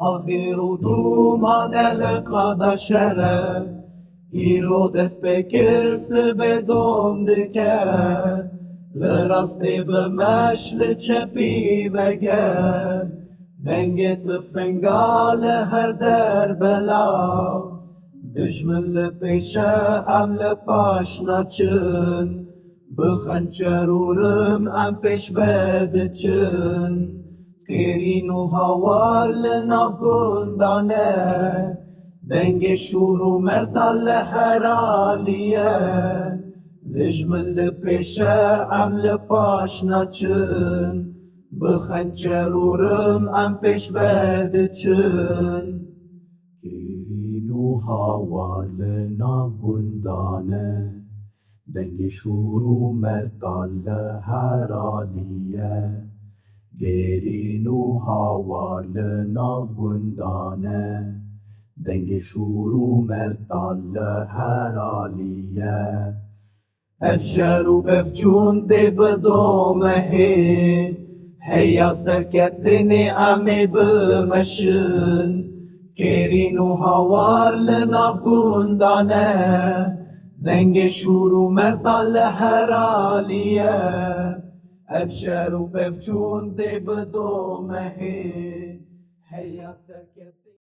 Ahiru dumanel kadashere Iro despekir se bedom dike Le rasti bëmesh le qepi vege Denget të fengale her der bela Dëshmën le peshe am le pashna qën Bëkhan qërurëm am pesh vede qën Kerin u hawar le navgundane Denge shuru mertalle heraliye Dëshmën le peshe am le pashna qën Bëkhan qërurëm am pesh vede qën Kerin u hawar le navgundane Denge shuru mertalle heraliye Gerin u havarlı navgundane Denge shuru mertalle heraliye Efşeru befçun de bedomehe Heya serketini ame bımeşin Gerin u havarlı navgundane Denge shuru mertalle heraliye Efşeru befçun de bedomehe Heya serket